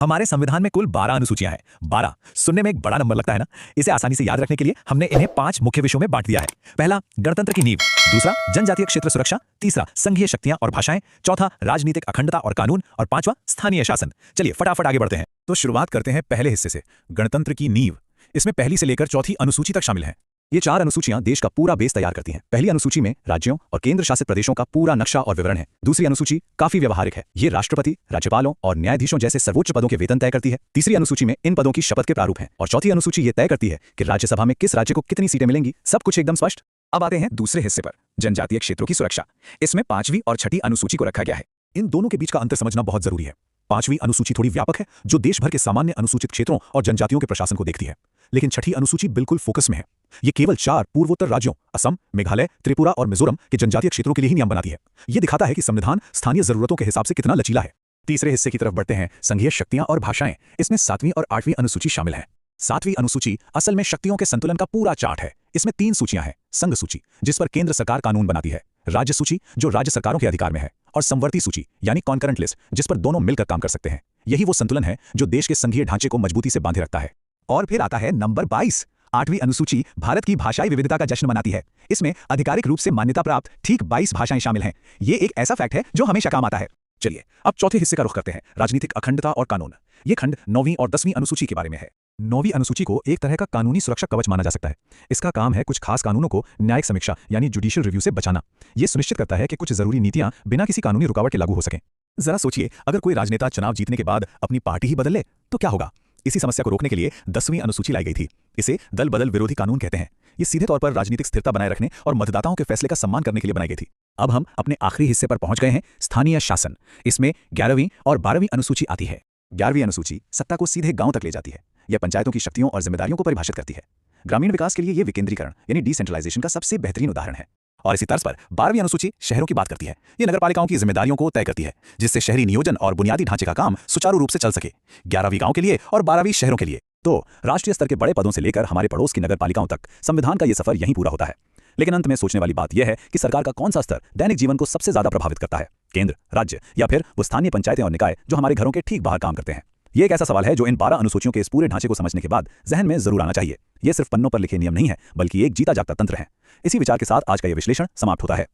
हमारे संविधान में कुल 12 अनुसूचियां हैं। 12 सुनने में एक बड़ा नंबर लगता है ना। इसे आसानी से याद रखने के लिए हमने इन्हें 5 मुख्य विषयों में बांट दिया है। पहला, गणतंत्र की नींव। दूसरा, जनजातीय क्षेत्र सुरक्षा। तीसरा, संघीय शक्तियां और भाषाएं। चौथा, राजनीतिक अखंडता और कानून। और पांचवा, स्थानीय शासन। चलिए फटाफट आगे बढ़ते हैं। तो शुरुआत करते हैं पहले हिस्से से, गणतंत्र की नींव। इसमें पहली से लेकर चौथी अनुसूची तक शामिल हैं। ये 4 अनुसूचियां देश का पूरा बेस तैयार करती हैं। पहली अनुसूची में राज्यों और केंद्र शासित प्रदेशों का पूरा नक्शा और विवरण है। दूसरी अनुसूची काफी व्यवहारिक है। ये राष्ट्रपति, राज्यपालों और न्यायाधीशों जैसे सर्वोच्च पदों के वेतन तय करती है। तीसरी अनुसूची में इन पदों की शपथ के प्रारूप हैं। और चौथी अनुसूची ये तय करती है कि राज्यसभा में किस राज्य को कितनी सीटें मिलेंगी। सब कुछ एकदम स्पष्ट। अब आते हैं दूसरे हिस्से पर, जनजातीय क्षेत्रों की सुरक्षा। इसमें 5वीं और 6ठी अनुसूची को रखा गया है। इन दोनों के बीच का अंतर समझना बहुत जरूरी है। 5वीं अनुसूची थोड़ी व्यापक है, जो देश भर के सामान्य अनुसूचित क्षेत्रों और जनजातियों के प्रशासन को देखती है। लेकिन 6ठी अनुसूची बिल्कुल फोकस में है। ये केवल 4 पूर्वोत्तर राज्यों असम, मेघालय, त्रिपुरा और मिजोरम के जनजातीय क्षेत्रों के लिए ही नियम बनाती है। ये दिखाता है कि संविधान स्थानीय जरूरतों के हिसाब से कितना लचीला है। तीसरे हिस्से की तरफ बढ़ते हैं, संघीय शक्तियां और भाषाएं। इसमें 7वीं और 8वीं अनुसूची शामिल है। 7वीं अनुसूची असल में शक्तियों के संतुलन का पूरा चार्ट है। इसमें 3 सूचियां हैं, संघ सूची जिस पर केंद्र सरकार कानून बनाती है, राज्य सूची जो राज्य सरकारों के अधिकार में है, और संवर्ती सूची यानी कॉन्करेंट लिस्ट जिस पर दोनों मिलकर काम कर सकते हैं। यही वो संतुलन है जो देश के संघीय ढांचे को मजबूती से बांधे रखता है। और फिर आता है नंबर 22। 8वीं अनुसूची भारत की भाषाई विविधता का जश्न मनाती है। इसमें आधिकारिक रूप से मान्यता प्राप्त ठीक 22 भाषाएं शामिल हैं। ये एक ऐसा फैक्ट है जो हमेशा काम आता है। चलिए अब चौथे हिस्से का रुख करते हैं, राजनीतिक अखंडता और कानून। ये खंड 9वीं और 10वीं अनुसूची के बारे में है। 9वीं अनुसूची को एक तरह का कानूनी सुरक्षा कवच माना जा सकता है। इसका काम है कुछ खास कानूनों को न्यायिक समीक्षा यानी जुडिशियल रिव्यू से बचाना। यह सुनिश्चित करता है कि कुछ जरूरी नीतियां बिना किसी कानूनी रुकावट के लागू हो सकें। जरा सोचिए, अगर कोई राजनेता चुनाव जीतने के बाद अपनी पार्टी ही बदल ले तो क्या होगा। इसी समस्या को रोकने के लिए 10वीं अनुसूची लाई गई थी। इसे दल बदल विरोधी कानून कहते हैं। ये सीधे तौर पर राजनीतिक स्थिरता बनाए रखने और मतदाताओं के फैसले का सम्मान करने के लिए बनाई गई थी। अब हम अपने आखिरी हिस्से पर पहुंच गए हैं, स्थानीय शासन। इसमें 11वीं और 12वीं अनुसूची आती है। 11वीं अनुसूची सत्ता को सीधे गांव तक ले जाती है। यह पंचायतों की शक्तियों और जिम्मेदारियों को परिभाषित करती है। ग्रामीण विकास के लिए यह विकेंद्रीकरण यानी डिसेंट्रलाइजेशन का सबसे बेहतरीन उदाहरण है। और इसी तर्ज पर 12वीं अनुसूची शहरों की बात करती है। ये नगरपालिकाओं की जिम्मेदारियों को तय करती है, जिससे शहरी नियोजन और बुनियादी ढांचे का काम सुचारू रूप से चल सके। 11वीं गांव के लिए और 12वीं शहरों के लिए। तो राष्ट्रीय स्तर के बड़े पदों से लेकर हमारे पड़ोस की नगरपालिकाओं तक संविधान का यह सफर यहीं पूरा होता है। लेकिन अंत में सोचने वाली बात यह है कि सरकार का कौन सा स्तर दैनिक जीवन को सबसे ज्यादा प्रभावित करता है, केंद्र, राज्य या फिर वो स्थानीय पंचायतें और निकाय जो हमारे घरों के ठीक बाहर काम करते हैं। ये एक ऐसा सवाल है जो इन 12 अनुसूचियों के इस पूरे ढांचे को समझने के बाद जहन में जरूर आना चाहिए। ये सिर्फ पन्नों पर लिखे नियम नहीं है, बल्कि एक जीता जागता तंत्र है। इसी विचार के साथ आज का यह विश्लेषण समाप्त होता है।